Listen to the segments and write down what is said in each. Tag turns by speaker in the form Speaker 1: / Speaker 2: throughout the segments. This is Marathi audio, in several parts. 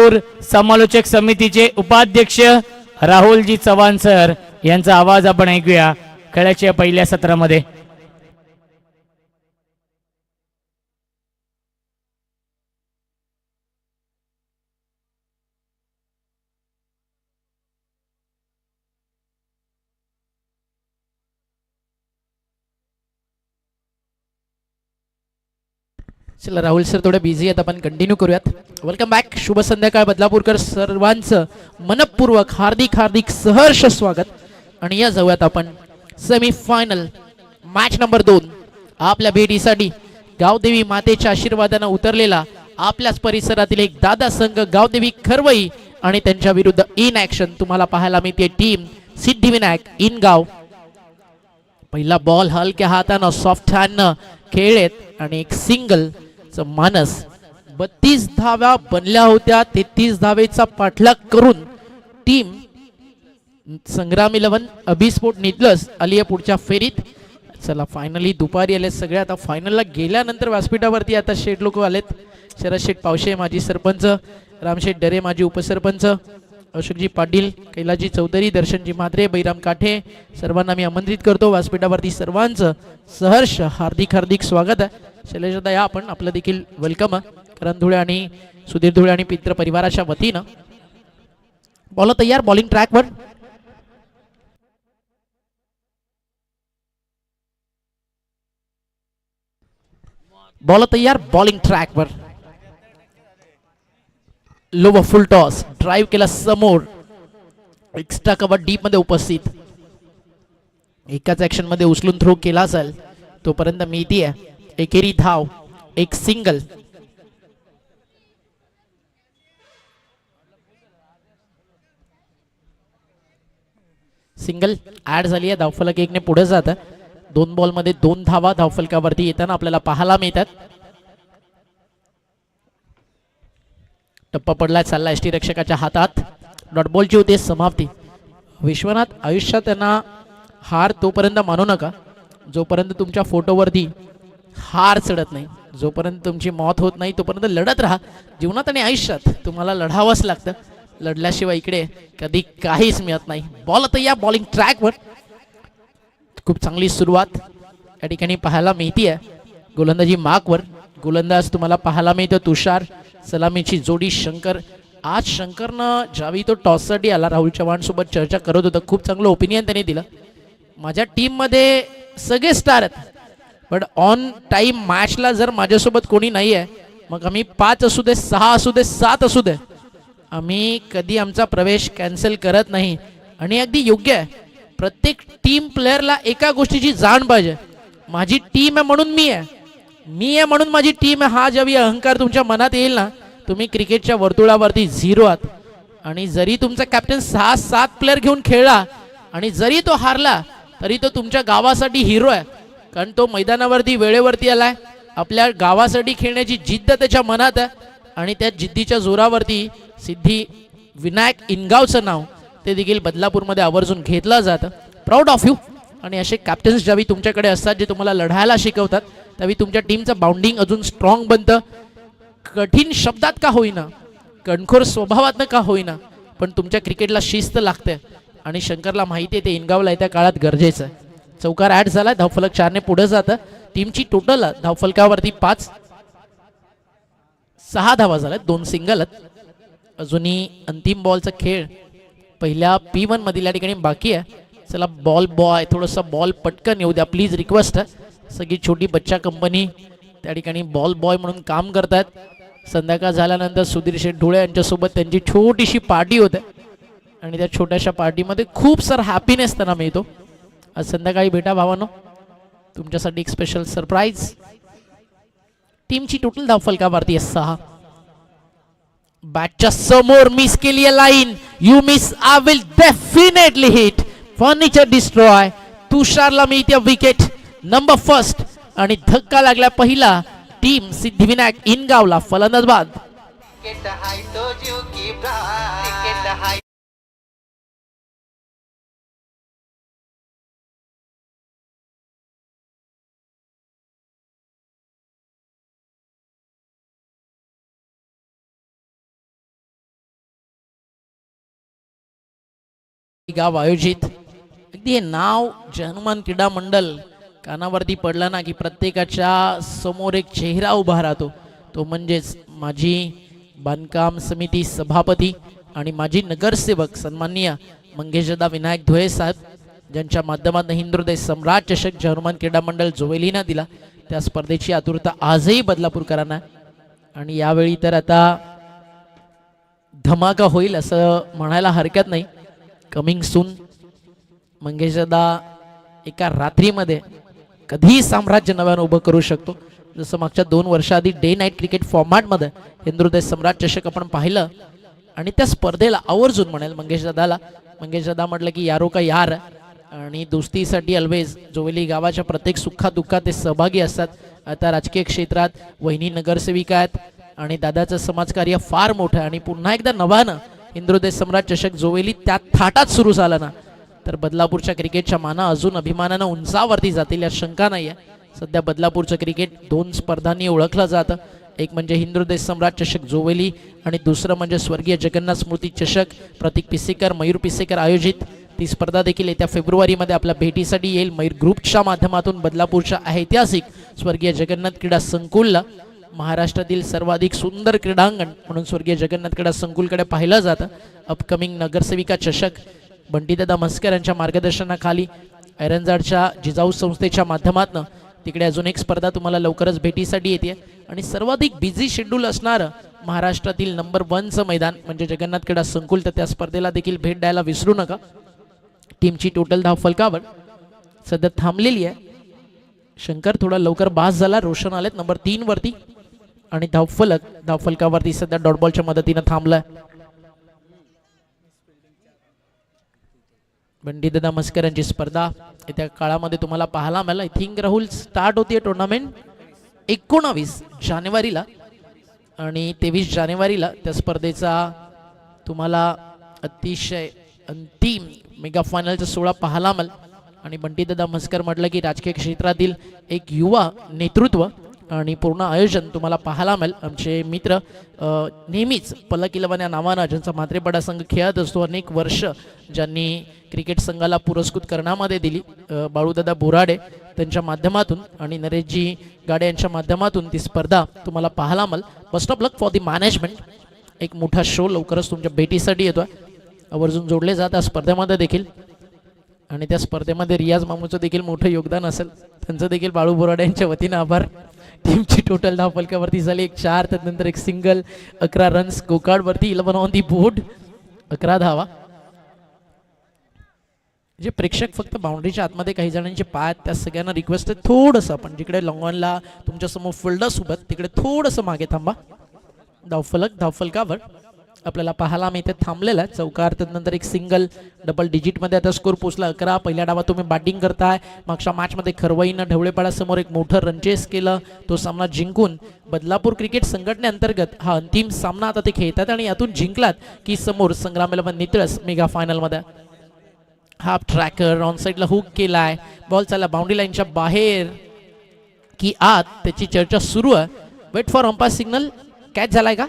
Speaker 1: थोर समालोचक समितीचे उपाध्यक्ष राहुलजी चव्हाण सर यांचा आवाज आपण ऐकूया खेळाच्या पहिल्या सत्रामध्ये.
Speaker 2: चला राहुल सर थोडे बिझी आहेत, आपण कंटिन्यू करूयात. Welcome back. शुभ संध्याकाळ बदलापूरकर सर्वांचं मनपूर्वक हार्दिक हार्दिक सहर्ष स्वागत. आणि या जाऊयात आपण सेमी फायनल मॅच नंबर 2. आपल्या भेटीसाठी गावदेवी मातेच्या आशीर्वादाने उतरलेला आपल्याच परिसरातील एक दादा संघ गावदेवी खरवई आणि त्यांच्या विरुद्ध इन ऍक्शन तुम्हाला पाहायला मिळते टीम सिद्धिविनायक इन गाव. पहिला बॉल हलक्या हातानं सॉफ्ट हँडनं खेळलेत आणि एक सिंगल मानस 32 धाव्या बनल्या होत्या. 33 धावेचा पाठलाग करून टीम संग्राम 11 अभिस्फोट निदलस आली आहे पुढच्या फेरीत. चला फायनली दुपारी आले सगळे. आता फायनलला गेल्यानंतर व्यासपीठावरती आता शेठ लोक आलेत. शरद शेठ पावशे माजी सरपंच, रामशेठ डरे माजी उपसरपंच, अशोकजी पाटील, कैलाजी चौधरी, दर्शनजी म्हात्रे, बैराम काठे सर्वांना मी आमंत्रित करतो व्यासपीठावरती. सर्वांचं सहर्ष हार्दिक हार्दिक स्वागत आहे. शैलेशदा या आपण आपलं देखील वेलकम आहे करण धुळे आणि सुधीर धुळे आणि मित्र परिवाराच्या वतीनं. बॉल तयार, बॉलिंग ट्रॅकवर. बॉल तयार, बॉलिंग ट्रॅकवर. लोवर फुल टॉस ड्राइव्ह केला समोर. एक्स्ट्रा कव्हर डीप मध्ये उपस्थित. एकाच ऍक्शन मध्ये उचलून थ्रो केला असेल तोपर्यंत मिळती आहे एकेरी धाव, एक सिंगल. सिंगल ऍड झाली आहे. धावफलक 1 ने पुढे जात आहे. 2 बॉल मध्ये 2 धावा धावफलकावरती येताना आपल्याला पाहायला मिळतात. टप्पा पडलाय, चालला एसटी रक्षकाच्या हातात. डॉट बॉलची होते समाप्ती. विश्वनाथ आयुष्यात त्यांना हार तोपर्यंत मानू नका जोपर्यंत तुमच्या फोटोवरती हार चढत नाही. जोपर्यंत तुमची मौत होत नाही तोपर्यंत लढत राहा. जीवनात आणि आयुष्यात तुम्हाला लढावंच लागतं. लढल्याशिवाय इकडे कधी काहीच मिळत नाही. बॉल आता या बॉलिंग ट्रॅकवर. खूप चांगली सुरुवात या ठिकाणी पाहायला मिळते आहे. गोलंदाजी मार्कवर. गोलंदाज तुम्हाला पाहायला मिळतो तुषार. सलामीची जोडी शंकर. आज शंकरनं ज्यावेळी तो टॉससाठी आला राहुल चव्हाण सोबत चर्चा करत होता. खूप चांगलं ओपिनियन त्याने दिलं. माझ्या टीममध्ये सगळे स्टार आहेत पण ऑन टाइम मॅचला जर माझ्यासोबत कोणी नाही आहे मग आम्ही 5 असू दे, 6 असू दे, 7 असू दे, आम्ही कधी आमचा प्रवेश कॅन्सल करत नाही. आणि अगदी योग्य आहे. प्रत्येक टीम प्लेअरला एका गोष्टीची जाण पाहिजे, माझी टीम आहे म्हणून मी आहे, मी आहे म्हणून माझी टीम आहे. हा जेव्हा अहंकार तुमच्या मनात येईल ना तुम्ही क्रिकेटच्या वर्तुळावरती झिरो आहात. आणि जरी तुमचा कॅप्टन 6-7 प्लेअर घेऊन खेळला आणि जरी तो हारला तरी तो तुमच्या गावासाठी हिरो आहे. कारण तो मैदानावरती वेळेवरती आलाय. आपल्या गावासाठी खेळण्याची जिद्द त्याच्या मनात आहे आणि त्या जिद्दीच्या जोरावरती सिद्धी विनायक इनगावचं नाव ते देखील बदलापूरमध्ये आवर्जून घेतलं जातं. Proud of you. आणि असे कॅप्टन्स ज्यावेळी तुमच्याकडे असतात जे तुम्हाला लढायला शिकवतात त्यावेळी तुमच्या टीमचं बाउंडिंग अजून स्ट्रॉंग बनतं. कठीण शब्दात का होईना, कणखोर स्वभावातनं का होईना, पण तुमच्या क्रिकेटला शिस्त लागते आणि शंकरला माहिती आहे ते इनगावला येत्या काळात गरजेचं आहे. चौकार ऍड झाला. धावफलक 4 ने पुढे जातं. टीमची टोटल धावफलकावरती 5, 6 धावा झाल्यात, 2 सिंगल आहेत. अजूनही अंतिम बॉलचा खेळ पहिल्या P1 मधील या ठिकाणी बाकी आहे. चला बॉल बॉय थोडासा बॉल पटकन येऊ द्या प्लीज, रिक्वेस्ट आहे. सगळी छोटी बच्चा कंपनी त्या ठिकाणी बॉल बॉय म्हणून काम करतात. संध्याकाळ झाल्यानंतर सुधीर शेठ धुळे यांच्यासोबत त्यांची छोटीशी पार्टी होते आणि त्या छोट्याशा पार्टीमध्ये खूप सारा हॅपीनेस त्यांना मिळतो. आज संध्याकाळी भेटा भावानो, तुमच्यासाठी एक स्पेशल सरप्राईज. टीमची टोटल धावफलकावरती 6. बॅटच्या समोर मिस केली आहे line. You miss, I will definitely hit. Furniture destroy. तुषारला मिळते विकेट नंबर 1 आणि धक्का लागला पहिला टीम सिद्धिविनायक इनगावला. फलंदाज बाद. गाव आयोजित अगदी हे नाव जे हनुमान क्रीडा मंडळ कानावरती पडलं ना की प्रत्येकाच्या समोर एक चेहरा उभा राहतो, तो म्हणजेच माजी बांधकाम समिती सभापती आणि माजी नगरसेवक सन्माननीय मंगेशदा विनायक धुळे साहेब, ज्यांच्या माध्यमातून हिंदुहृदय सम्राट चषक जे हनुमान क्रीडा मंडळ जोवेलीनं दिला, त्या स्पर्धेची आतुरता आजही बदलापूरकरांना. आणि यावेळी तर आता धमाका होईल असं म्हणायला हरकत नाही. कमिंग सून मंगेशदा एका रात्रीमध्ये कधीही साम्राज्य नव्यानं उभं करू शकतो. जसं मागच्या 2 वर्षाआधी डे नाईट क्रिकेट फॉर्मॅटमध्ये हिंदुहृदय सम्राट चषक आपण पाहिलं आणि त्या स्पर्धेला आवर्जून म्हणेल मंगेशदा म्हटलं की यारो का यार, आणि दोस्तीसाठी ऑलवेज जोवेली गावाच्या प्रत्येक सुखात दुःखात ते सहभागी असतात. आता राजकीय क्षेत्रात वहिनी नगरसेविका आहेत आणि दादाचं समाजकार्य फार मोठं आहे. आणि पुन्हा एकदा नव्यानं हिंदुहृदय सम्राट चषक जोवेली त्या थाटात सुरू झाला ना तर बदलापूरच्या क्रिकेटच्या माना अजून अभिमानानं उंचावरती जातील यात शंका नाही आहे. सध्या बदलापूरचं क्रिकेट 2 स्पर्धांनी ओळखलं जातं. एक म्हणजे हिंदुहृदय सम्राट चषक जोवेली आणि दुसरं म्हणजे स्वर्गीय जगन्नाथ स्मृती चषक प्रतीक पिसेकर मयूर पिसेकर आयोजित. ती स्पर्धा देखील येत्या फेब्रुवारीमध्ये आपल्या भेटीसाठी येईल. मयूर ग्रुपच्या माध्यमातून बदलापूरच्या ऐतिहासिक स्वर्गीय जगन्नाथ क्रीडा संकुलला महाराष्ट्रातील सर्वाधिक सुंदर क्रीडांगण म्हणून स्वर्गीय जगन्नाथ क्रीडा संकुलकडे पाहिलं जातं. अपकमिंग नगरसेविका चषक बंटीदादा म्हस्कर यांच्या मार्गदर्शनाखाली ऐरंजाडच्या जिजाऊ संस्थेच्या माध्यमातून तिकडे अजून एक स्पर्धा तुम्हाला लवकरच भेटीसाठी येते. आणि सर्वाधिक बिझी शेड्यूल असणारं महाराष्ट्रातील नंबर 1चं मैदान म्हणजे जगन्नाथ क्रीडा संकुल, तर त्या स्पर्धेला देखील भेट द्यायला विसरू नका. टीमची टोटल धावफलकावर सध्या थांबलेली आहे. शंकर थोडा लवकर बास झाला, रोशन आलेत नंबर 3 वरती आणि धावफलकावरती सध्या डॉट बॉलच्या मदतीनं थांबलाय. बंटीदादा म्हस्कर यांची स्पर्धा येत्या काळामध्ये तुम्हाला पाहायला मिळेल. आय थिंक राहुल स्टार्ट होती टुर्नामेंट 19 जानेवारीला आणि 23 जानेवारीला त्या स्पर्धेचा तुम्हाला अतिशय अंतिम मेगा फायनलचा 16 पाहायला मिळेल. आणि बंटीदादा म्हस्कर म्हटलं की राजकीय क्षेत्रातील एक युवा नेतृत्व आणि पूर्ण आयोजन तुम्हाला पाहायला मिळेल. आमचे मित्र नेहमीच पलक 11 या नावानं ज्यांचा म्हात्रेपाडा संघ खेळत असतो, अनेक वर्ष ज्यांनी क्रिकेट संघाला पुरस्कृत करण्यामध्ये दिली, बाळूदादा बोराडे त्यांच्या माध्यमातून आणि नरेशजी गाडे यांच्या माध्यमातून ती स्पर्धा तुम्हाला पाहायला मिळेल. Best of luck for the management. एक मोठा शो लवकरच तुमच्या भेटीसाठी येतोय. आवर्जून जोडले जात त्या स्पर्धेमध्ये देखील. आणि त्या स्पर्धेमध्ये रियाज मामूचं देखील मोठं योगदान असेल, त्यांचं देखील बाळू बोराडे यांच्या वतीनं आभार. टीमची टोटल धावफलकावरती झाली 4, त्यानंतर एक सिंगल, 11 रन्स गोकार्डवरती, 11 ऑन दी बोर्ड, 11 धावा. जे प्रेक्षक फक्त बाउंड्रीच्या आतमध्ये काही जणांचे पाय, त्या सगळ्यांना रिक्वेस्ट आहे थोडंसं आपण जिकडे लॉंगॉनला तुमच्यासमोर फिल्डर्स सोबत तिकडे थोडंसं मागे थांबा. धावफलकावर आपल्याला पाहायला मिळते थांबलेला चौकार, त्यानंतर एक सिंगल, डबल डिजिटमध्ये आता स्कोर पोचला 11. पहिल्या डावात तुम्ही बॅटिंग करताय. मागच्या मॅचमध्ये खरवईनं ढवळेपाड्यासमोर एक मोठं रनचेस केलं, तो सामना जिंकून बदलापूर क्रिकेट संघटनेअंतर्गत हा अंतिम सामना आता ते खेळतात आणि यातून जिंकलात की समोर संग्राम 11 नितळस मेगा फायनलमध्ये. हाफ ट्रॅकर ऑन साईडला हुक केलाय, बॉल चालला बाउंड्री लाईनच्या बाहेर की आत, त्याची चर्चा सुरू आहे. Wait for umpire signal. Catch झालाय का?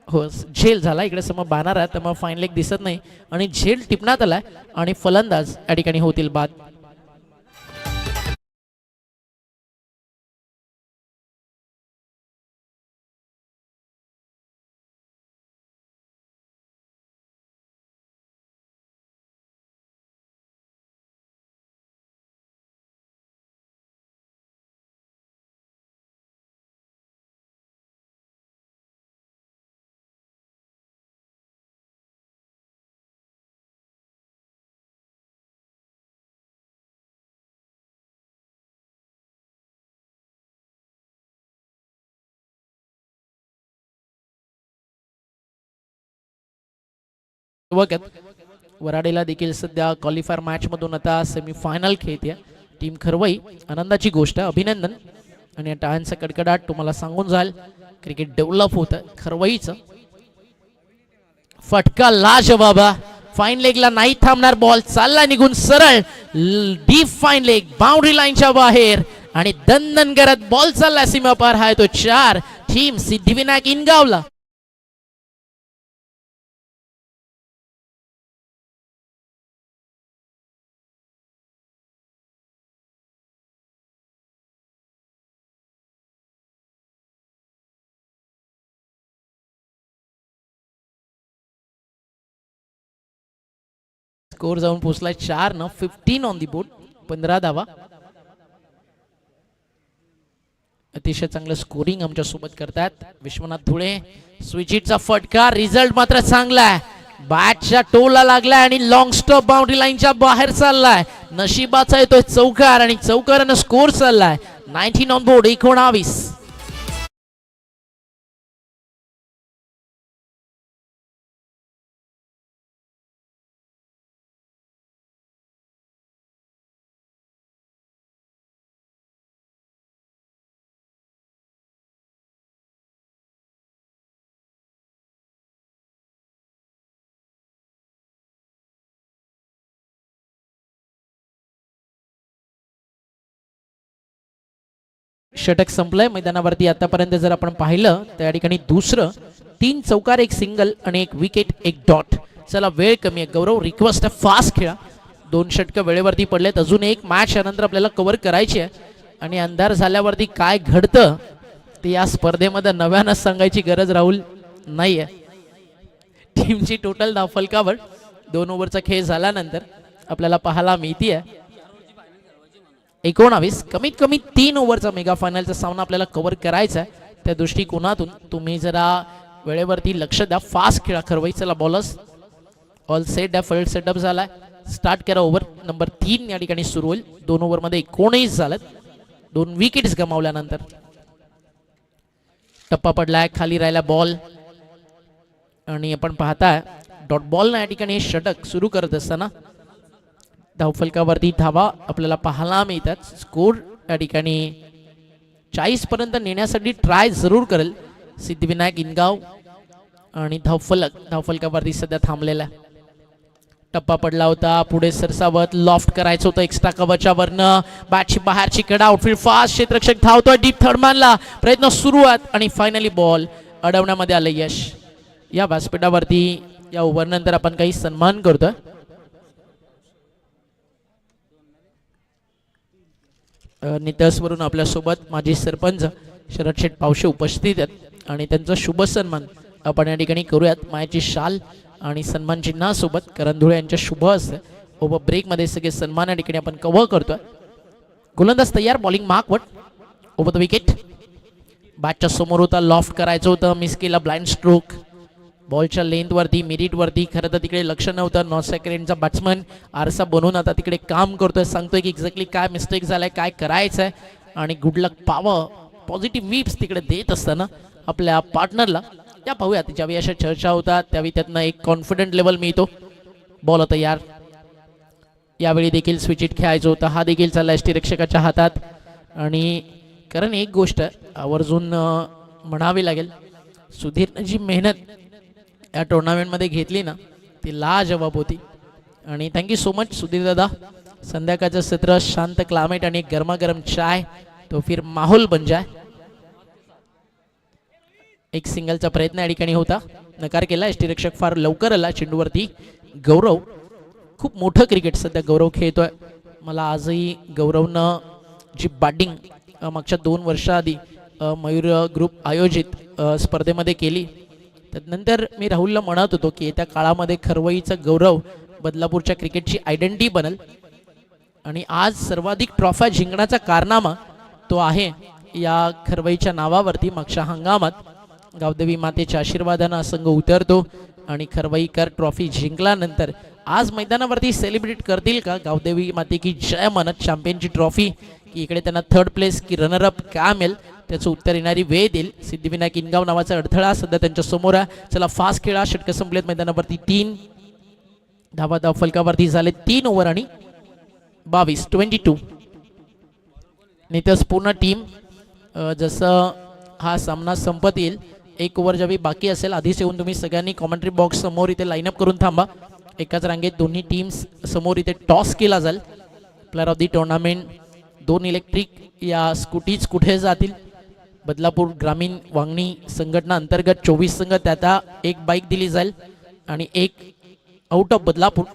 Speaker 2: हो, झेल झाला. इकडे समोर बॅनर आहे त्यामुळे फाईन लेग दिसत नाही आणि झेल टिपण्यात आलाय आणि फलंदाज या ठिकाणी होतील बाद. वराडेला देखील सध्या क्वालिफायर मॅच मधून आता सेमीफायनल खेळते टीम खरवई. आनंदाची गोष्ट, अभिनंदन. आणि टाळ्यांचा कडकडाट तुम्हाला सांगून जाईल क्रिकेट डेव्हलप होतं खरवईचं. फटका लाजवाब, फाईन लेगला नाही थांबणार, बॉल चालला निघून सरळ डीप फाईन लेग बाउंड्री लाईनच्या बाहेर आणि दणदण करत बॉल चालला सीमा पार. आहे तो 4. टीम सिद्धिविनायक इनगावला. स्कोर जाऊन पोहोचलाय 4 15 ऑन दी बोर्ड, 15 धावा. अतिशय चांगलं स्कोरिंग आमच्या सोबत करतात विश्वनाथ धुळे. स्विचिटचा फटका, रिझल्ट मात्र चांगला आहे. बॅटच्या टोला लागलाय आणि लॉंग स्टॉप बाउंड्री लाईनच्या बाहेर चाललाय. नशिबाचा येतोय चौकार आणि चौकारानं स्कोर चाललाय 19 ऑन बोर्ड, 19. षटक संपलंय मैदानावरती. आतापर्यंत जर आपण पाहिलं तर या ठिकाणी दुसरं 3 चौकार, 1 सिंगल आणि 1 विकेट, 1 डॉट. चला वेळ कमी आहे गौरव, रिक्वेस्ट आहे फास्ट खेळा. 2 षटकं वेळेवरती पडलेत. अजून एक मॅच यानंतर आपल्याला कव्हर करायची आहे आणि अंधार झाल्यावरती काय घडतं ते या स्पर्धेमध्ये नव्यानं सांगायची गरज राहुल नाही आहे. टीमची टोटल धावफलकावर 2 ओव्हरचा खेळ झाल्यानंतर आपल्याला पाहायला मिळते 19. कमीत कमी 3 ओव्हरचा मेगा फायनलचा सामना आपल्याला कव्हर करायचा आहे. त्या दृष्टिकोनातून तुम्ही जरा वेळेवरती लक्ष द्या, फास्ट खेळा खरवई. चला बॉलर्स ऑल सेट आहे, फील्ड सेटअप झालाय. स्टार्ट करा. ओव्हर नंबर 3 या ठिकाणी सुरू होईल. 2 ओव्हरमध्ये 19 झालेत, 2 विकेट्स गमावल्यानंतर. टप्पा पडलाय, खाली राहिला बॉल आणि आपण पाहताय डॉट बॉल या ठिकाणी षटक सुरू करत असताना धावफलकावरती धावा आपल्याला पाहायला मिळतात. स्कोर या ठिकाणी 40 पर्यंत नेण्यासाठी ट्राय जरूर करेल सिद्धिविनायक इनगाव आणि धावफलकावरती सध्या थांबलेला. टप्पा पडला होता, पुढे सरसावत लॉफ्ट करायचं होतं एक्स्ट्रा कव्हरच्यावरनं. बॅटची बाहेरची कडा, आउटफील्ड फास्ट, क्षेत्ररक्षक धावतोय, डीप थर्डमॅनला प्रयत्न सुरुवात आणि फायनली बॉल अडवण्यामध्ये आलं यश. या व्यासपीठावरती या ओव्हर नंतर आपण काही सन्मान करतोय. नितसवरून आपल्यासोबत माजी सरपंच शरद शेठ पावशे उपस्थित आहेत आणि त्यांचा शुभ सन्मान आपण या ठिकाणी करूयात. मायाची शाल आणि सन्मान चिन्हासोबत करण धुळे यांच्या शुभ असते. ओव्हर ब्रेकमध्ये सगळे सन्मान या ठिकाणी आपण कव्हर करतोय. गोलंदाज तयार, बॉलिंग मार्कवट, ओव्हर द विकेट. बॅटच्या समोर होता, लॉफ्ट करायचं होतं, मिस केला ब्लाइंड स्ट्रोक. बॉलच्या लेंथवरती, मिरिटवरती खरं तर तिकडे लक्ष नव्हतं. नॉर्थ सेकंडचा बॅट्समन आरसा बनवून आता तिकडे काम करतोय, सांगतोय की एक्झॅक्टली काय मिस्टेक झालाय, काय करायचं आहे आणि गुड लक पावर, पॉझिटिव्ह विप्स तिकडे देत असताना आपल्या पार्टनरला. त्या पाहूयात ज्यावेळी अशा चर्चा होतात त्यावेळी त्यातनं एक कॉन्फिडंट लेवल मिळतो. बॉल तयार, यावेळी देखील स्विच इट खेळायचं होतं. हा देखील चालला यष्टीरक्षकाच्या हातात. आणि कारण एक गोष्ट आवर्जून म्हणावी लागेल, सुधीरनं जी मेहनत या टुर्नामेंटमध्ये घेतली ना ती लाजवाब होती. आणि थँक्यू सो मच सुधीर दादा. संध्याकाळचं सत्र, शांत क्लायमेट आणि गरमागरम चाय, तो फिर माहोल बन जाय. एक सिंगलचा प्रयत्न या ठिकाणी होता, नकार केला. यष्टीरक्षक फार लवकर आला चेंडूवरती. गौरव, खूप मोठं क्रिकेट सध्या गौरव खेळतोय. मला आजही गौरवनं जी बॅटिंग मागच्या 2 वर्षाआधी मयूर ग्रुप आयोजित स्पर्धेमध्ये केली, त्यानंतर मी राहुलला म्हणत होतो की येत्या काळामध्ये खरवईचं गौरव बदलापूरच्या क्रिकेटची आयडेंटिटी बनेल. आणि आज सर्वाधिक ट्रॉफ्या जिंकण्याचा कारनामा तो आहे या खरवईच्या नावावरती. मागच्या हंगामात गावदेवी मातेच्या आशीर्वादानं संघ उतरतो आणि खरवईकर ट्रॉफी जिंकल्यानंतर आज मैदानावरती सेलिब्रेट करतील का गावदेवी माते की जय म्हणत चॅम्पियनची ट्रॉफी, की इकडे त्यांना 3rd प्लेस की रनरअप काय मिळेल त्याचं उत्तर येणारी वेळ देईल. सिद्धिविनायक इनगाव नावाचा अडथळा सध्या त्यांच्या समोर आहे. चला फास्ट खेळा. षटकं संपलेत मैदानावरती. 3 धावा फलकावरती झाले 3 ओव्हर आणि 22 नितस पूर्ण टीम जसं हा सामना संपत येईल 1 ओव्हर ज्यावेळी बाकी असेल आधीच येऊन तुम्ही सगळ्यांनी कॉमेंट्री बॉक्स समोर इथे लाईनअप करून थांबा. एकाच रांगेत दोन्ही टीम्स समोर इथे टॉस केला जाईल. Player of the tournament 2 electric या स्कूटीज कुठे जातील. बदलापूर ग्रामीण वांगणी संघटना अंतर्गत 24 संघ, त्यात 1 बाईक दिली जाईल आणि 1 आउट ऑफ बदलापूर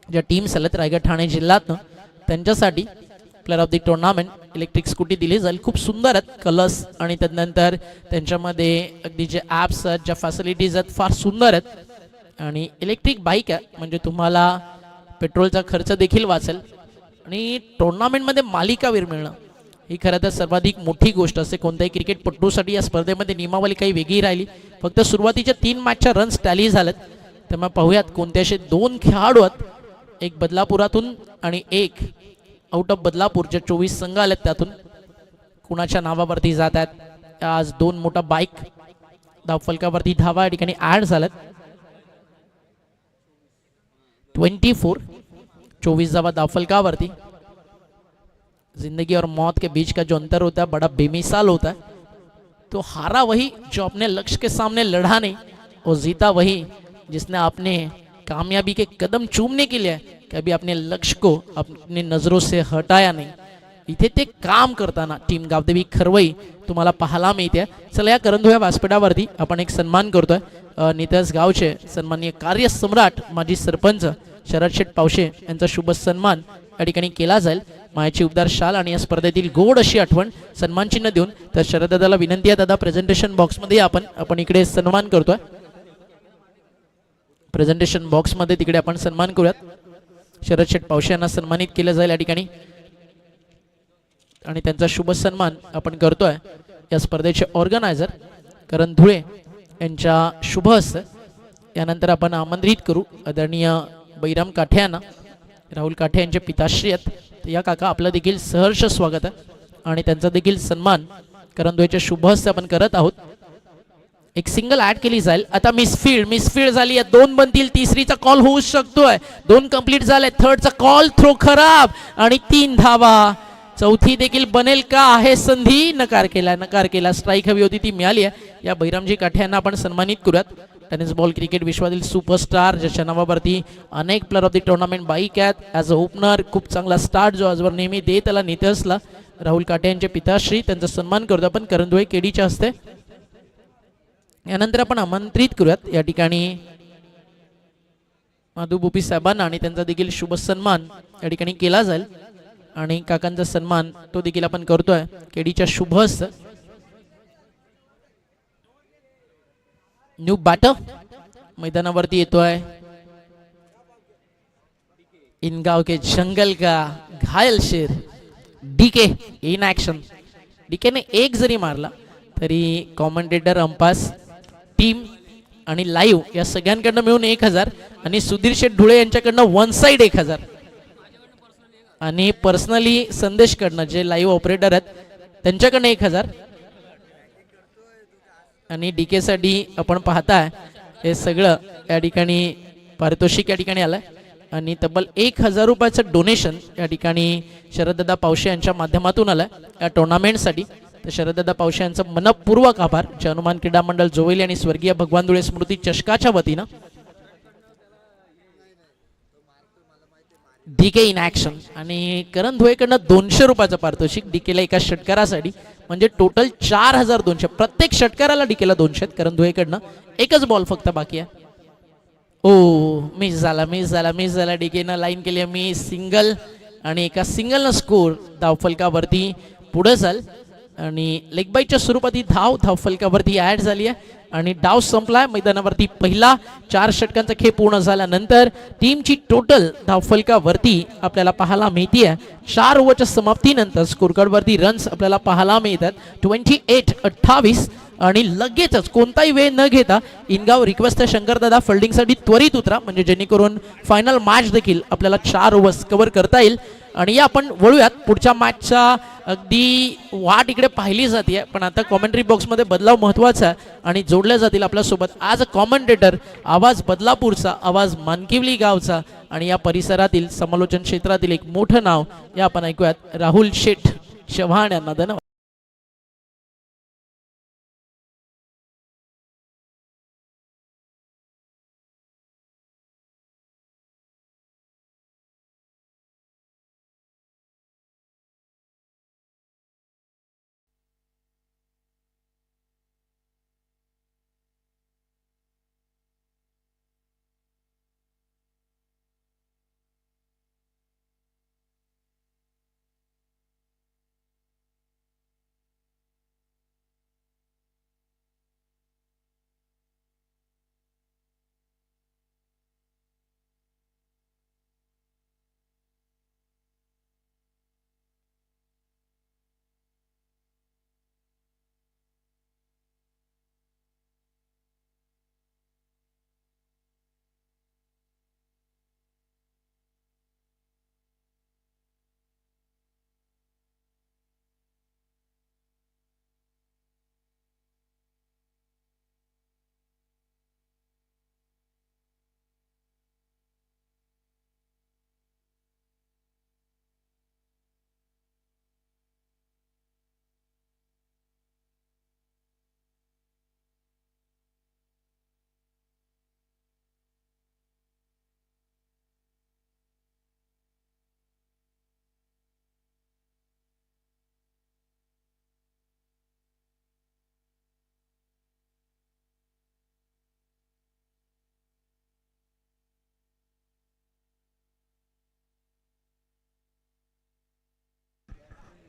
Speaker 2: ज्या टीम्स आल्यात रायगड ठाणे जिल्ह्यातनं त्यांच्यासाठी player of the tournament electric scooty दिली जाईल. खूप सुंदर आहेत कलर्स आणि त्यानंतर त्यांच्यामध्ये अगदी जे ॲप्स आहेत, ज्या फॅसिलिटीज आहेत फार सुंदर आहेत. आणि इलेक्ट्रिक बाईक आहे म्हणजे तुम्हाला पेट्रोलचा खर्च देखील वाचेल आणि टुर्नामेंटमध्ये मालिकावीर मिळणं ही खरं तर सर्वाधिक मोठी गोष्ट असते कोणत्याही क्रिकेटपटूसाठी. या स्पर्धेमध्ये नियमावली काही वेगळी राहिली, फक्त सुरुवातीच्या 3 मॅचच्या रन्स टॅली झालेत. त्यामुळे पाहूयात कोणते असे 2 खेळाडू आहेत, एक बदलापुरातून आणि एक आउट ऑफ बदलापूर, जे 24 संघ आलेत त्यातून कुणाच्या नावावरती जात आहेत. आज 2 मोठा बाईक धावफलकावरती धावा या ठिकाणी ऍड झाल्यात. 24 धावा धावफलकावरती. जिंदगी और मौत के बीच का जो अंतर होता है बड़ा बेमिसाल होता है. तो हारा वही जो अपने लक्ष्य के सामने लड़ा नहीं, और जीता वही जिसने अपने कामयाबी के कदम चूमने के लिए कभी अपने लक्ष्य को अपनी नजरों से हटाया नहीं. इथे ते काम करताना टीम गावदेवी खरवई तुम्हाला पाहायला मिळते. चला या करंधोया व्यासपीठावरती आपण एक सन्मान करतोय. नितस गावचे सन्माननीय कार्यसम्राट माजी सरपंच शरद शेठ पावशे यांचा शुभ सन्मान या ठिकाणी केला जाईल. मायाची उबदार शाल आणि या स्पर्धेतील गोड अशी आठवण सन्मान चिन्ह देऊन. तर शरद दादाला विनंती आहे, दादा प्रेझेंटेशन बॉक्समध्ये आपण इकडे सन्मान करतोय. प्रेझेंटेशन बॉक्समध्ये तिकडे आपण सन्मान करूयात. शरद शेठ पावशे यांना सन्मानित केलं जाईल या ठिकाणी आणि त्यांचा शुभ सन्मान आपण करतोय. या स्पर्धेचे ऑर्गनायझर करण धुळे यांच्या शुभ हस्ते. यानंतर आपण आमंत्रित करू आदरणीय बैराम काठे यांना. राहुल काठे यांचे पिताश्री आहेत. या काका आपलं देखील सहर्ष स्वागत आहे आणि त्यांचा देखील सन्मान करण धुळेच्या शुभ हस्ते आपण करत आहोत. एक सिंगल ऍड केली जाईल. आता मिसफील्ड झाली आहे. 2 बनतील, तिसरीचा कॉल होऊ शकतोय. 2 कंप्लीट झाले, थर्डचा कॉल थ्रो खराब आणि 3 धावा. चौथी देखील बनेल का आहे संधी. नकार केला. स्ट्राईक हवी होती ती मिळाली आहे. या बैरामजी काठे यांना आपण सन्मानित करूयात. टेनिस बॉल क्रिकेट विश्वातील सुपरस्टार, ज्याच्या नावावरती अनेक player of the tournament bike आहेत. ॲज अ ओपनर खूप चांगला स्टार्ट जो आजवर नेहमी देत आला नितसला. राहुल काटे यांचे पिताश्री त्यांचा सन्मान करतो आपण करंधुळे केडीच्या हस्ते. यानंतर आपण आमंत्रित करूयात या ठिकाणी माधू बुपी साहेबांना आणि त्यांचा देखील शुभ सन्मान या ठिकाणी केला जाईल आणि काकांचा सन्मान तो देखील आपण करतोय केडीच्या शुभ हस्ते. न्यू बॅटर मैदानावरती येतोय. इन गाव के जंगल का घायल शेर डीके इन ऍक्शन. डीकेने एक जरी मारला तरी कॉमेंटेटर, अंपास, टीम आणि लाईव्ह या सगळ्यांकडनं मिळून 1000 आणि सुधीर शेठ धुळे यांच्याकडनं वन साइड 1000 आणि पर्सनली संदेश कडनं जे लाईव्ह ऑपरेटर आहेत त्यांच्याकडनं 1000 आणि डीके साठी आपण पाहताय हे सगळं या ठिकाणी पारितोषिक या ठिकाणी आलंय आणि तब्बल 1000 रुपयाचं डोनेशन या ठिकाणी शरददादा पावशे यांच्या माध्यमातून आलंय या टुर्नामेंटसाठी. तर शरददादा पावशे यांचं मनपूर्वक आभार. जे हनुमान क्रीडा मंडळ जोवेली आणि स्वर्गीय भगवान धुळे स्मृती चषकाच्या वतीनं डीके इन ऍक्शन आणि करण धुळेकडनं 200 रुपयाचं पारितोषिक डीकेला एका षटकारासाठी, म्हणजे टोटल 4200. प्रत्येक षटकाराला डीकेला 200. करण धुळेकडनं एकच बॉल फक्त बाकी आहे. ओ मिस झाला डीकेनं लाईन केली मी सिंगल आणि एका सिंगलनं स्कोर धावफलकावरती पुढे जाल आणि लेग बाईच्या स्वरूपात ही धावफलकावरती ऍड झाली आहे आणि डाव संपलाय. मैदानावरती पहिला 4 षटकांचा खेळ पूर्ण झाल्यानंतर टीमची टोटल धावफलकावरती आपल्याला पाहायला मिळते 4 ओव्हरच्या समाप्तीनंतर स्कोरकार्डवरती रन्स आपल्याला पाहायला मिळतात 28-28 आणि लगेचच कोणताही वेळ न घेता इनगाव रिक्वेस्ट आहे शंकरदादा फिल्डिंगसाठी त्वरित उतरा, म्हणजे जेणेकरून फायनल मॅच देखील आपल्याला 4 ओव्हर्स कव्हर करता येईल. आणि या आपण वळूयात पुढच्या मॅचचा. अगदी वाट इकडे पाहिली जाते पण आता कॉमेंट्री बॉक्समध्ये बदलाव महत्वाचा आहे आणि जोडल्या जातील आपल्यासोबत आज कॉमेंटेटर आवाज बदलापूरचा, आवाज मानकिवली गावचा आणि या परिसरातील समालोचन क्षेत्रातील एक मोठं नाव या आपण ऐकूयात राहुल शेठ चव्हाण यांना. धन्यवाद.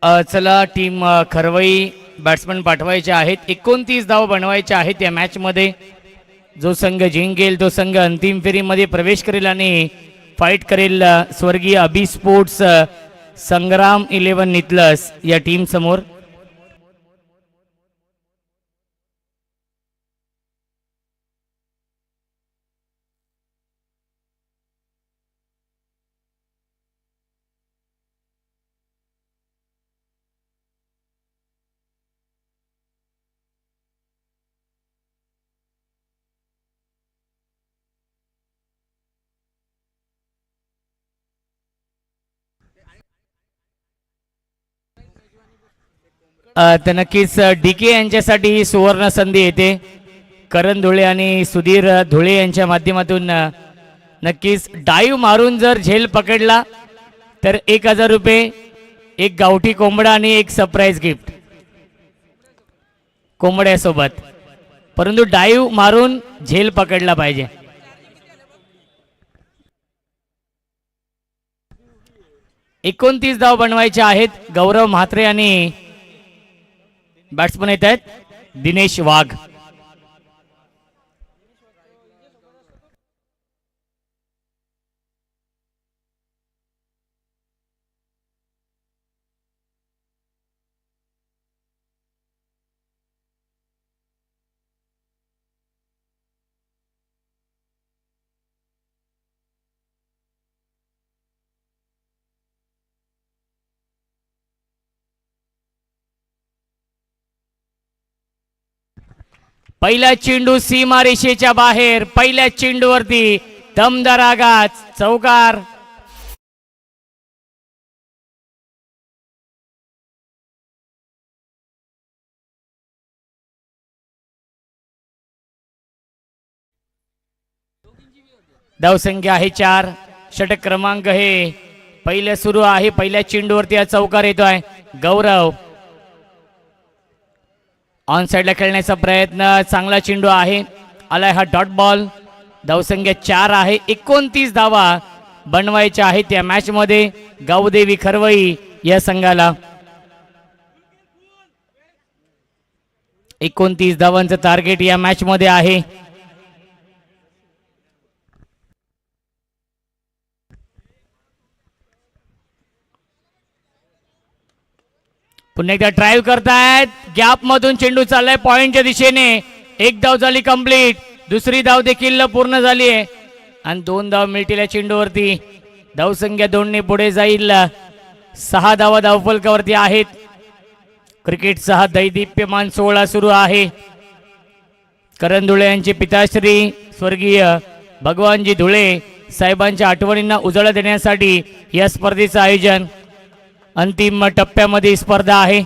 Speaker 1: चला टीम खरवई बॅट्समन पाठवायचे आहेत. 29 धाव बनवायचे आहेत या मॅचमध्ये. जो संघ जिंकेल तो संघ अंतिम फेरीमध्ये प्रवेश करेल आणि फाईट करेल स्वर्गीय अभि स्पोर्ट्स संग्राम 11 नितलस या टीम समोर. तर नक्कीच डीके यांच्यासाठी ही सुवर्ण संधी येते. करण धुळे आणि सुधीर धुळे यांच्या माध्यमातून नक्कीच डाईव्ह मारून जर झेल पकडला तर 1000 रुपये, एक गावठी कोंबडा आणि एक सरप्राईज गिफ्ट कोंबड्यासोबत. परंतु डाईव्ह मारून झेल पकडला पाहिजे. एकोणतीस धाव बनवायचे आहेत. गौरव म्हात्रे आणि बॅट्समन येत आहेत दिनेश वाघ. पहिला चेंडू सीमा रेषेच्या बाहेर. पहिल्या चेंडूवरती दमदार आघात, चौकार. धावसंख्या आहे 4. षटक क्रमांक हे पहिल्या सुरू आहे. पहिल्या चेंडूवरती हा चौकार येतोय. गौरव ऑन साइडला खेळण्याचा प्रयत्न. चांगला चेंडू आहे. आलाय हा डॉट बॉल. धावसंख्या 4 आहे. 29 धावा बनवायच्या आहेत या मॅच मध्ये गावदेवी खरवई या संघाला. 29 धावांचं टार्गेट या मॅच मध्ये आहे. पुन्हा एकदा ड्राईव्ह करतायत. गॅप मधून चेंडू चाललाय पॉइंटच्या दिशेने. एक धाव झाली कंप्लीट. दुसरी धाव देखील पूर्ण झाली आहे आणि 2 धाव मिळतील या चेंडूवरती. धावसंख्या 2 ने पुढे जाईल. 6 धावा धावफलकावरती आहेत. क्रिकेटचा हा दैदिप्यमान सोहळा सुरू आहे. करण धुळे यांचे पिताश्री स्वर्गीय भगवानजी धुळे साहेबांच्या आठवणींना उजाळा देण्यासाठी या स्पर्धेचं आयोजन. अंतिम टप्प्यामध्ये स्पर्धा आहे.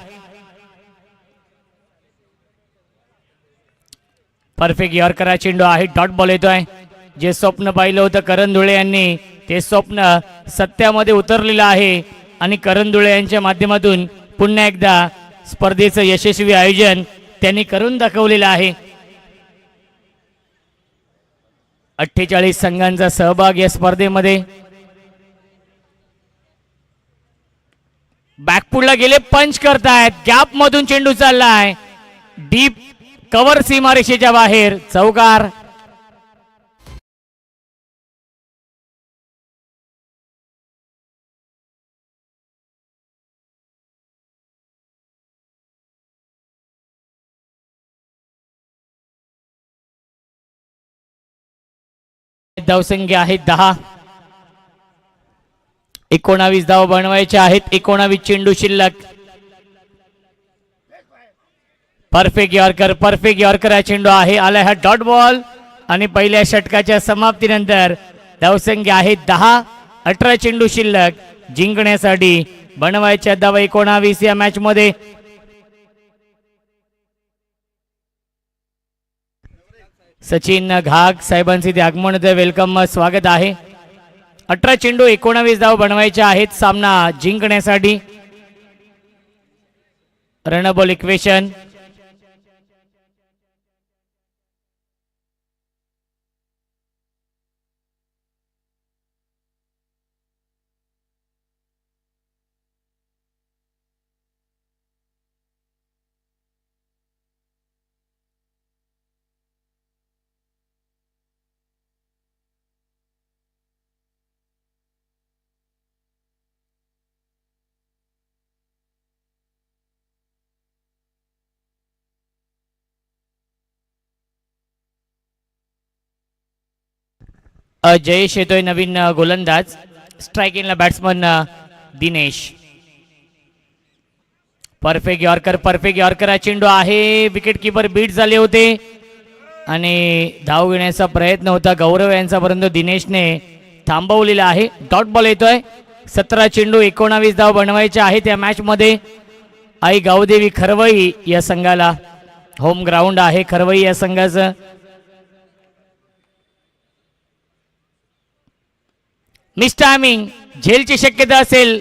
Speaker 1: परफेक्ट यॉर्कर चेंडू आहे. डॉट बॉल येतोय. जे स्वप्न पाहिलं होतं करण धुळे यांनी ते स्वप्न सत्यामध्ये उतरलेलं आहे आणि करण धुळे यांच्या माध्यमातून पुन्हा एकदा स्पर्धेचं यशस्वी आयोजन त्यांनी करून दाखवलेलं आहे. 48 संघांचा सहभाग या स्पर्धेमध्ये. बॅकपुडला गेले. पंच करतायत. गॅप मधून चेंडू चाललाय. डीप कव्हर सीमारेषेच्या बाहेर. चौकार. धावसंख्या आहे 10. 19 धाव बनवायचे आहेत. 19 चेंडू शिल्लक. परफेक्ट यॉर्कर हा चेंडू आहे. आलाय हा डॉट बॉल आणि पहिल्या षटकाच्या समाप्तीनंतर धावसंख्या आहे 10. 18 चेंडू शिल्लक. जिंकण्यासाठी बनवायच्या धावा 19 या मॅच मध्ये. सचिन घाग साहेबांचे ते आगमन वेलकम स्वागत आहे. 18 चेंडू 19 धाव बनवायचे आहेत सामना जिंकण्यासाठी. रणबॉल इक्वेशन. जयेश येतोय नवीन गोलंदाज. स्ट्राईक इनला बॅट्समन दिनेश. परफेक्ट यॉर्कर हा चेंडू आहे. विकेट किपर बीट झाले होते आणि धाव घेण्याचा प्रयत्न होता गौरव यांचा, परंतु दिनेशने थांबवलेला आहे. डॉट बॉल येतोय. 17 चेंडू 19 धाव बनवायचे आहेत या मॅच मध्ये. आई गावदेवी खरवई या संघाला होम ग्राउंड आहे खरवई या संघाचं. मिस टायमिंग, झेलची शक्यता असेल.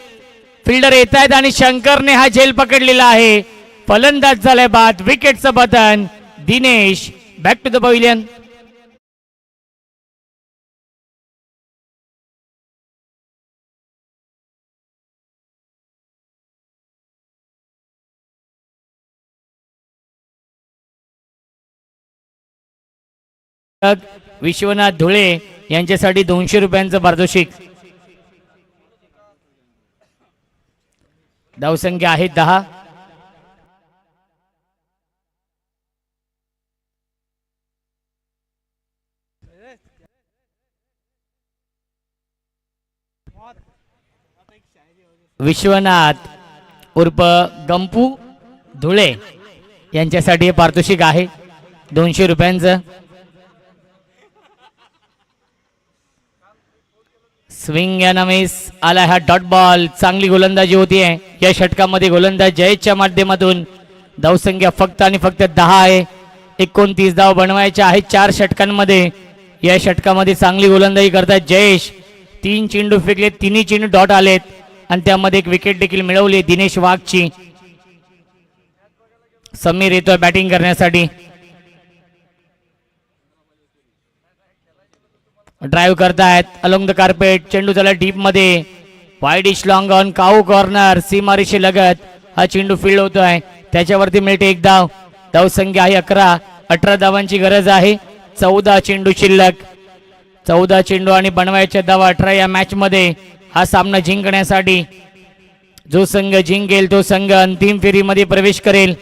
Speaker 1: फिल्डर येत आहेत आणि शंकरने हा झेल पकडलेला आहे. फलंदाज झालाय बाद. विकेटचं button Dinesh. Back to the pavilion. Vishwanath Dhule यांच्यासाठी 200 रुपयांचं पारितोषिक. धावसंख्या आहे 10. विश्वनाथ उर्फ गंपू धुळे यांच्यासाठी हे पारितोषिक आहे 200 रुपयांचं. स्विंग या नमेस आला हा डॉट बॉल. चांगली गोलंदाजी होती आहे या षटकामध्ये. गोलंदाज जयेशच्या माध्यमातून धावसंख्या फक्त आणि फक्त 10 आहे. 29 धाव बनवायच्या आहेत 4 षटकांमध्ये. या षटकामध्ये चांगली गोलंदाजी करतात जयेश. 3 चेंडू फेकले, 3 चेंडू डॉट आलेत आणि त्यामध्ये एक विकेट देखील मिळवली दिनेश वाघची. समीर येतोय बॅटिंग करण्यासाठी. ड्राईव्ह करतायत अलॉंग द कार्पेट. चेंडू झाला डीप मध्ये. वाईड इश लॉंग ऑन काऊ कॉर्नर. सीमारेषे लगत हा चेंडू फील्ड होतोय. त्याच्यावरती मिळते 1 धाव. धावसंख्या आहे 11. 18 धावांची गरज आहे. 14 चेंडू शिल्लक. 14 चेंडू आणि बनवायच्या धावा 18 या मॅच मध्ये. हा सामना जिंकण्यासाठी जो संघ जिंकेल तो संघ अंतिम फेरीमध्ये प्रवेश करेल.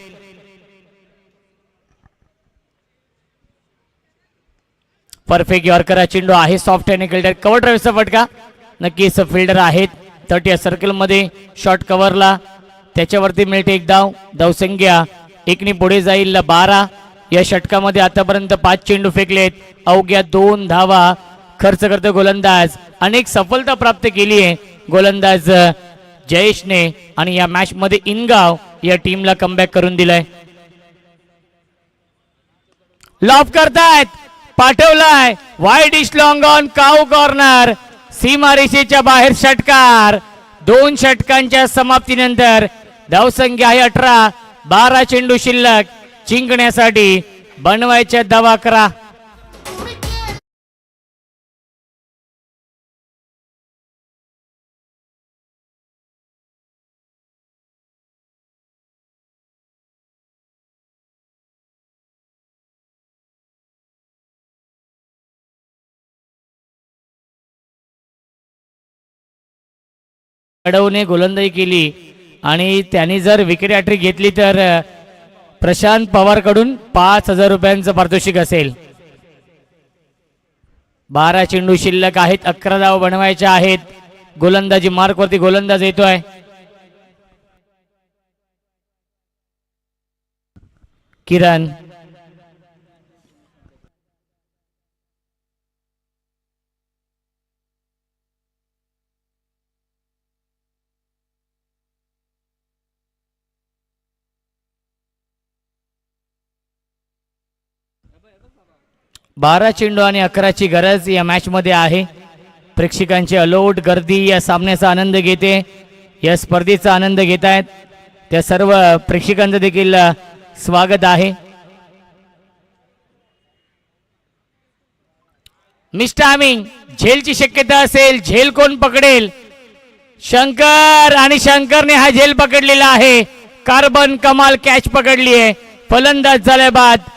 Speaker 1: परफेक्ट यॉर्कर हा चेंडू आहे. सॉफ्ट आणि फिल्डर कव्हर ड्राईव्हचा फटका. नक्कीच फिल्डर आहेत 30 सर्कल मध्ये शॉर्ट कव्हरला. त्याच्यावरती मिळते 1 धाव. धावसंख्या 1 पुढे जाईल 12. या षटकामध्ये आतापर्यंत 5 चेंडू फेकलेत. अवघ्या 2 धावा खर्च करतो गोलंदाज. अनेक सफलता प्राप्त केली आहे गोलंदाज जयेशने आणि या मॅच मध्ये इनगाव या टीमला कमबॅक करून दिलाय. लॉफ करतायत. पाठवलाय वाईड इश लॉंग ऑन काऊ कॉर्नर. सीमारेषेच्या बाहेर षटकार. 2 षटकांच्या समाप्तीनंतर धावसंख्या आहे 18. 12 चेंडू शिल्लक. जिंकण्यासाठी बनवायच्या धावा 11. कडवने गोलंदाजी केली आणि त्यांनी जर विकेट हॅट्रिक घेतली तर प्रशांत पवार कडून 5000 रुपयांचं पारितोषिक असेल. 12 चेंडू शिल्लक आहेत. 11 धाव बनवायच्या आहेत. गोलंदाजी मार्क वरती गोलंदाज येतोय. किरण. बारा चेंडू आणि 11ची गरज या मॅच मध्ये आहे. प्रेक्षकांची अलोट गर्दी या सामन्याचा आनंद घेते. या स्पर्धेचा आनंद घेत आहेत त्या सर्व प्रेक्षकांचं देखील स्वागत आहे. मिस टायमिंग, झेलची शक्यता असेल. झेल कोण पकडेल? शंकर. आणि शंकरने हा झेल पकडलेला आहे. कार्बन कमाल कॅच पकडली आहे. फलंदाज झाल्या बाद.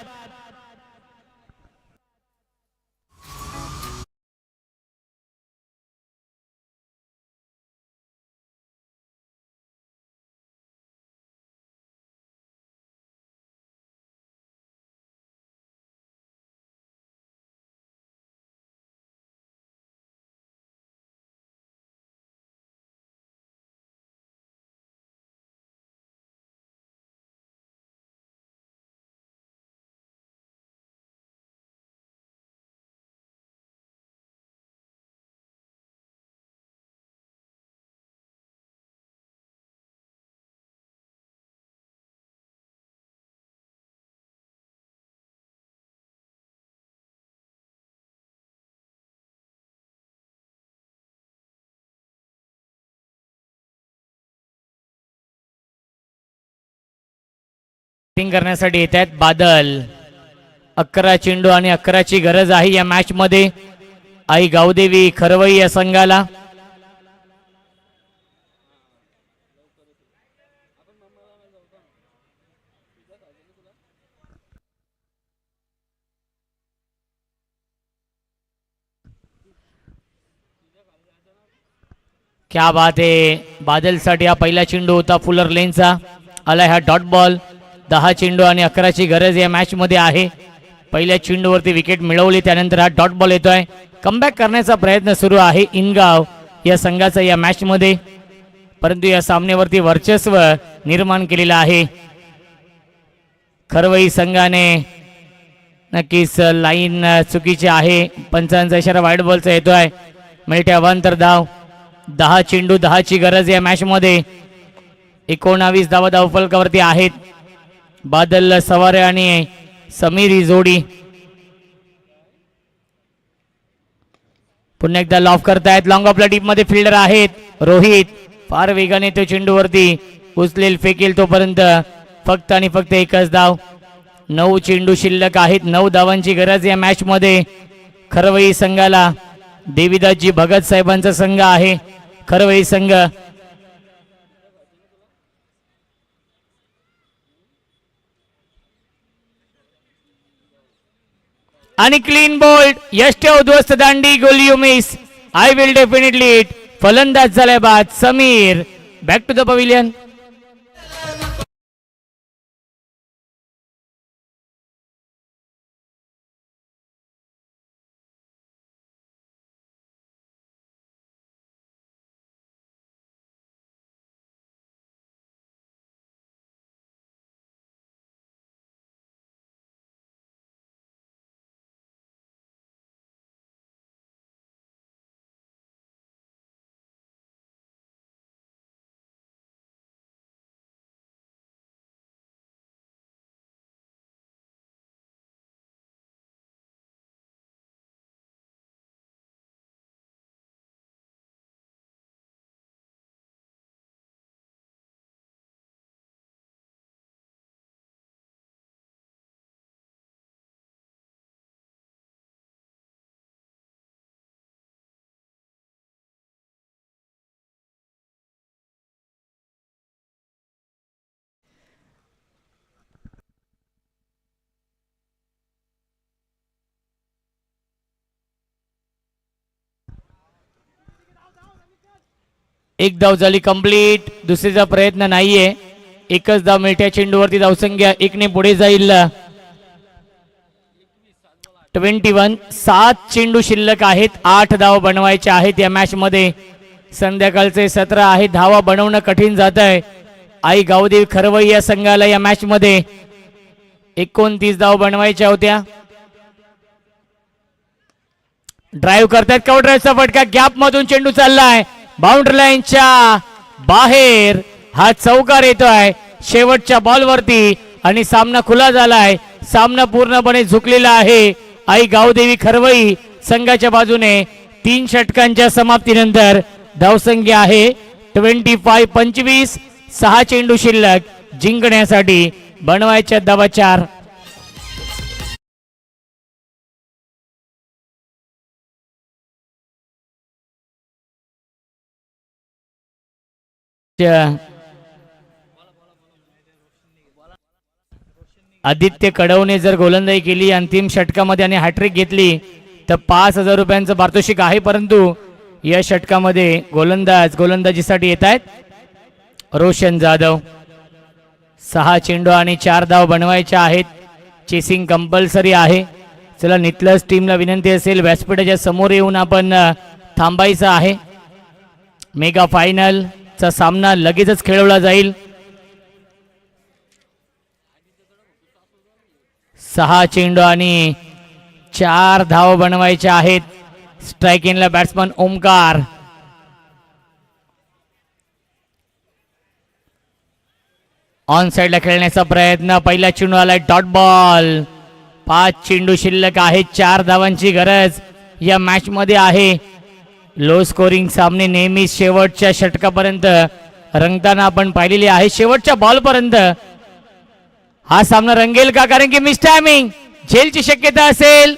Speaker 1: बॅटिंग करण्यासाठी येत आहेत बादल. 11 चेंडू आणि 11ची गरज आहे या मॅच मध्ये आई गावदेवी खरवई या संघाला. क्या बात आहे. बादलसाठी हा पहिला चेंडू होता फुलर लेनचा. आलाय हा डॉट बॉल. 10 चेंडू आणि 11ची गरज या मॅच मध्ये आहे. पहिल्या चेंडूवरती विकेट मिळवली त्यानंतर हा डॉट बॉल येतोय. कमबॅक करण्याचा प्रयत्न सुरू आहे इनगाव या संघाचा या मॅच मध्ये, परंतु या सामन्यावरती वर्चस्व निर्माण केलेलं आहे खरवई संघाने. नक्कीच लाईन चुकीची आहे. पंचांचा इशारा वाईट बॉलचा येतोय. मिळते अवांतर धाव. 10 चेंडू 10ची गरज या मॅच मध्ये. 19 धावा धावफलकावरती आहेत. बादल सवारे आणि समीर ही जोडी पुन्हा एकदा लॉफ करतायत. लॉंग ऑफला डीप मध्ये फिल्डर आहेत रोहित. फार वेगाने तो चेंडूवरती उचलेल फेकेल तोपर्यंत फक्त आणि फक्त एकच धाव. 9 चेंडू शिल्लक आहेत. 9 धावांची गरज या मॅच मध्ये खरवई संघाला. देवीदासजी भगत साहेबांचा संघ आहे खरवई संघ. आणि क्लीन बोल्ड. यश ठेव उद्ध्वस्त दांडी. गोल you miss. I will definitely hit. फलंदाज झालाय बाद Sameer. Back to the pavilion. एक धाव झाली कंप्लीट. दुसरीचा प्रयत्न नाहीये. एकच धाव मिळत्या चेंडूवरती. धावसंख्या 1 ने पुढे जाईल. 21. 7 चेंडू शिल्लक आहेत. 8 धाव बनवायचे आहेत या मॅच मध्ये. संध्याकाळचे 17 आहे. धावा बनवणं कठीण जात आहे आई गावदेवी खरवई या संघाला. या मॅच मध्ये 29 धाव बनवायच्या होत्या. ड्राईव्ह करतात. कव्हर ड्राईव्हचा फटका. गॅप मधून चेंडू चाललाय बाउंड्री लाईनच्या बाहेर. हा चौकार येतोय शेवटच्या बॉलवरती आणि सामना खुला झालाय. सामना पूर्णपणे झुकलेला आहे आई गावदेवी खरवई संघाच्या बाजूने. 3 षटकांच्या समाप्तीनंतर धावसंख्या आहे 25. 6 चेंडू शिल्लक. जिंकण्यासाठी बनवायच्या धावा 4. आदित्य कडवने जर गोलंदाजी केली अंतिम षटकामध्ये आणि हॅट्रिक घेतली तर 5,000 रुपयांचं पारितोषिक आहे. परंतु या षटकामध्ये गोलंदाजीसाठी येत आहेत रोशन जाधव. 6 चेंडू आणि 4 धाव बनवायच्या आहेत. चेसिंग कंपल्सरी आहे. चला नितलस टीमला विनंती असेल व्यासपीठाच्या समोर येऊन आपण थांबायचं आहे. मेगा फायनल चा सामना लगेचच खेळवला जाईल. 6 चेंडू आणि 4 धाव बनवायच्या आहेत. स्ट्राइक इनला बॅट्समन ओमकार. ऑन साइडला खेळण्याचा प्रयत्न. पहिला चेंडू आलाय डॉट बॉल. 5 चेंडू शिल्लक आहेत. 4 धावांची गरज या मॅच मध्ये आहे. लो स्कोरिंग सामने नेहमी शेवटच्या षटकापर्यंत रंगताना आपण पाहिलेले आहे. शेवटच्या बॉल पर्यंत हा सामना रंगेल का, कारण की मिस टायमिंग झेलची शक्यता असेल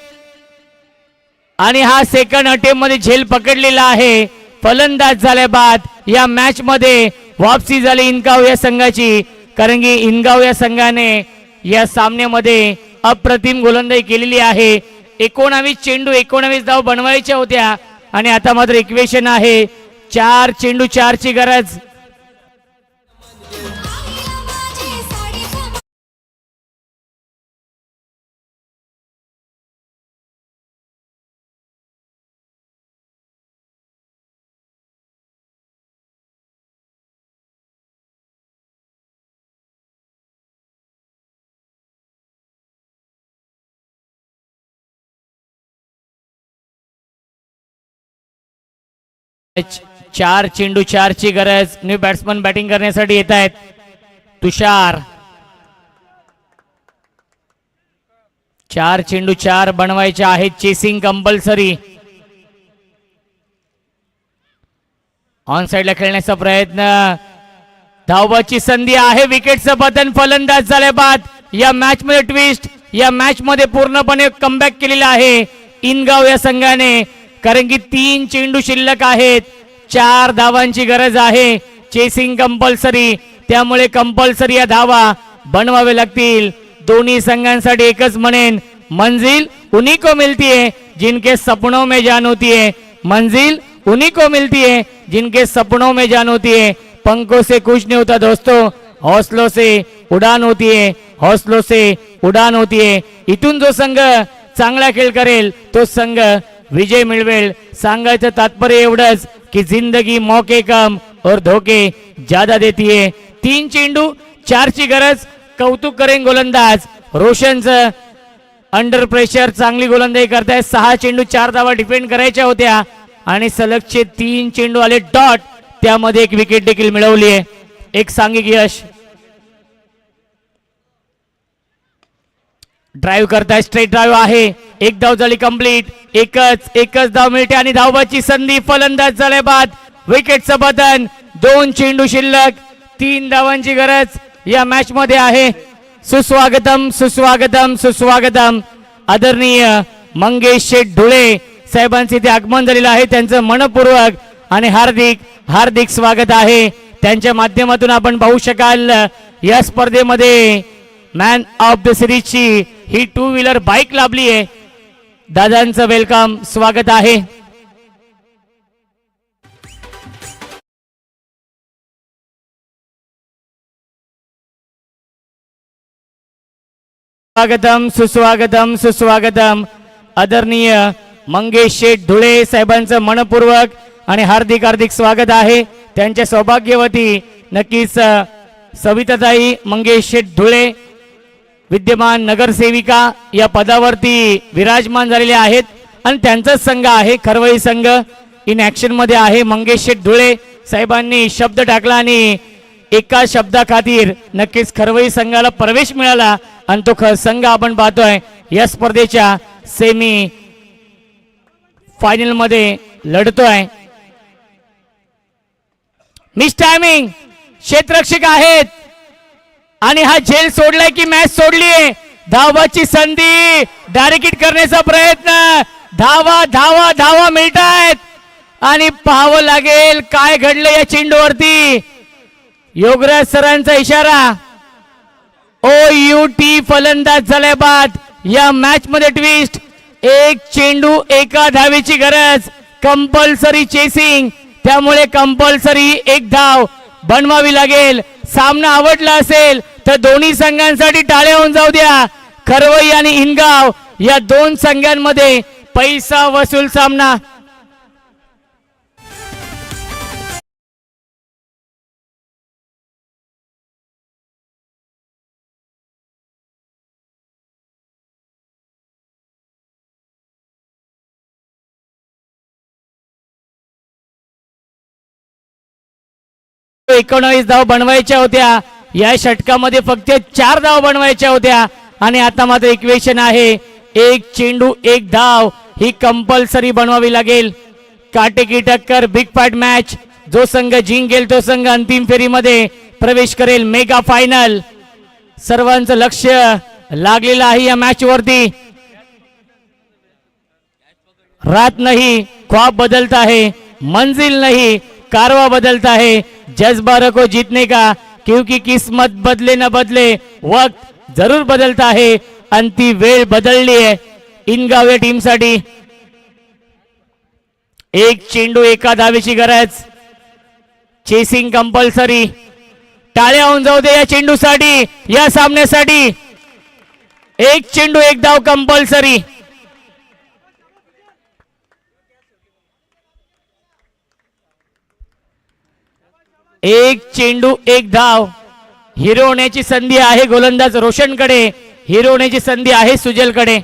Speaker 1: आणि हा सेकंड अटेम्प्ट मध्ये झेल पकडलेला आहे. फलंदाज झाल्या बाद या मॅच मध्ये वापसी झाली इनगाव या संघाची, कारण की इनगाव या संघाने या सामन्यामध्ये अप्रतिम गोलंदाजी केलेली आहे. 19 चेंडू 19 धाव बनवायच्या होत्या आणि आता मात्र इक्वेशन आहे 4 चेंडू 4 ची गरज. चार चेंडू 4 ची गरज. न्यू बॅट्समन बॅटिंग करण्यासाठी येत आहेत. तुषार 4 चेंडू 4 बनवायचे आहेत. Chasing compulsory. ऑन साइडला खेळण्याचा प्रयत्न. धावबाची संधी आहे. विकेटचं बदन. फलंदाज झाल्या बाद या मॅच मध्ये ट्विस्ट. या मॅच मध्ये पूर्णपणे कमबॅक केलेला आहे इनगाव या संघाने, कारण की 3 चेंडू शिल्लक आहेत. 4 धावांची गरज आहे. चेसिंग कंपल्सरी, त्यामुळे कंपल्सरी या धावा बनवावे लागतील. दोन्ही संघांसाठी एकच म्हणेन, मंजिल उन्हीं को मिलती है जिनके सपनों में जान होती है. मंजिल उन्हीं को मिलती है जिनके सपनों में जान होती है. पंखों से कुछ नहीं होता दोस्तों, हौसलों से उड़ान होती है. हौसलों से उड़ान होती है. इथून जो संघ चांगला खेळ करेल तो संघ विजय मिळवेल. सांगायचं तात्पर्य एवढंच की जिंदगी मौके कम और धोके ज्यादा देती है. 3 चेंडू 4 ची गरज. कौतुक करेन गोलंदाज रोशनचं. अंडर प्रेशर चांगली गोलंदाजी करताय. 6 चेंडू 4 धावा डिफेंड करायच्या होत्या आणि सलगचे 3 चेंडू आले डॉट. त्यामध्ये एक विकेट देखील मिळवली आहे. एक सांघिक यश. ड्राईव्ह करताय. स्ट्रेट ड्राईव्ह आहे. एक धाव झाली कंप्लीट. एकच धाव मिळते आणि धावबाची संधी. फलंदाज झाले बाद. विकेटचं बदन. 2 चेंडू शिल्लक. 3 धावांची गरज या मॅच मध्ये आहे. सुस्वागतम सुस्वागतम सुस्वागतम. आदरणीय मंगेश शेठ धुळे साहेबांचे इथे आगमन झालेलं आहे. त्यांचं मनपूर्वक आणि हार्दिक हार्दिक स्वागत आहे. त्यांच्या माध्यमातून आपण पाहू शकाल या स्पर्धेमध्ये मॅन ऑफ द सिरीजची ही 2 व्हीलर बाईक लाभली आहे. दादांचं वेलकम स्वागत आहे. स्वागतम सुस्वागतम सुस्वागतम. आदरणीय मंगेश शेठ धुळे साहेबांचं मनपूर्वक आणि हार्दिक हार्दिक स्वागत आहे. त्यांच्या सौभाग्यवती नक्कीच सविताताई मंगेश शेठ धुळे विद्यमान नगरसेविका या पदावरती विराजमान झालेले आहेत आणि त्यांचाच संघ आहे खरवई संघ इन ऍक्शन मध्ये आहे. मंगेश शेठ धुळे साहेबांनी शब्द टाकला आणि एका शब्दाखातीर नक्कीच खरवई संघाला प्रवेश मिळाला आणि तो संघ आपण पाहतोय या स्पर्धेच्या सेमी फायनल मध्ये लढतोय. मिस टायमिंग क्षेत्ररक्षक आहेत आणि हा झेल सोडलाय की मॅच सोडलीये. धावाची संधी. डायरेक्ट हिट करण्याचा प्रयत्न. धावा धावा धावा मिळतायत आणि पाहावं लागेल काय घडलं या चेंडूवरती. योगराज सरांचा इशारा. OUT फलंदाज झाल्या बाद या मॅच मध्ये ट्विस्ट. 1 चेंडू 1 धावेची गरज. कंपल्सरी चेसिंग, त्यामुळे कंपल्सरी 1 धाव बनवावी लागेल. सामना आवडला असेल तर दोन्ही संघांसाठी टाळ्या होऊन जाऊ द्या. खरवई आणि इनगाव या 2 संघांमध्ये पैसा वसूल सामना. तो 19 धाव बनवायच्या होत्या. या षटकामध्ये फक्त 4 धाव बनवायच्या होत्या आणि आता मात्र इक्वेशन आहे 1 चेंडू 1 धाव ही कंपल्सरी बनवावी लागेल. काटेकी टक्कर. Big fight match. जो संघ जिंकेल तो संघ अंतिम फेरीमध्ये प्रवेश करेल. Mega final. सर्वांचं लक्ष लागलेलं आहे या मॅच वरती. रात नहीं ख्वाब बदलता है, मंजिल नहीं कारवा बदलता है. जज्बा रखो जीतने का, क्योंकि किस्मत बदले न बदले वक्त जरूर बदलता है. आणि ती वेळ बदलली आहे इनगाव या टीमसाठी. एक चेंडू एका धावेची गरज. Chasing compulsory. टाळ्या होऊन जाऊ दे या चेंडूसाठी, या सामन्यासाठी. एक चेंडू एक धाव कंपल्सरी. एक चेंडू एक धाव. हिरो होण्याची संधी आहे गोलंदाज रोशनकडे, हिरो होण्याची संधी आहे सुजलकडे.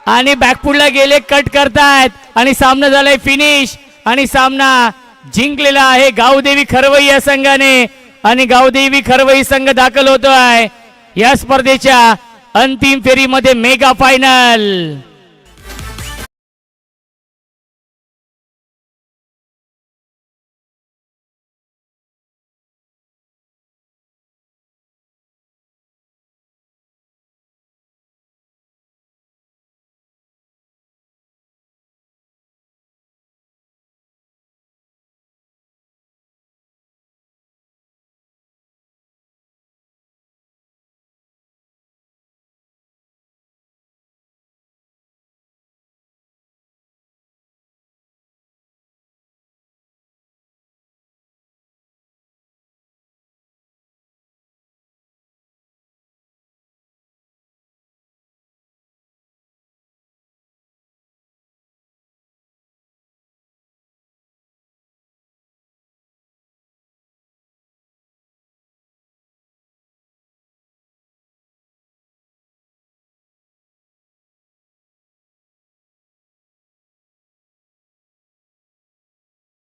Speaker 1: आणि बॅकफुटला गेले, कट करतायत आणि सामना झालाय फिनिश. आणि सामना जिंकलेला आहे गावदेवी खरवई या संघाने. आणि गावदेवी खरवई संघ दाखल होतोय या स्पर्धेच्या अंतिम फेरीमध्ये मेगा फायनल.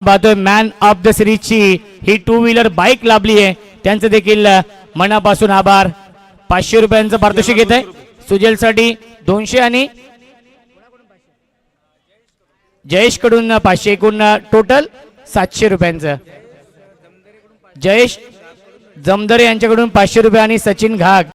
Speaker 1: पाहतोय मॅन ऑफ द सिरीजची ही टू व्हीलर बाईक लाभली आहे, त्यांचं देखील मनापासून आभार. 500 रुपयांचं पारितोषिक येत आहे सुजलसाठी 200 आणि जयेश कडून 500, एकूण टोटल 700 रुपयांचं. जयेश जमदरे यांच्याकडून 500 रुपये आणि सचिन घाग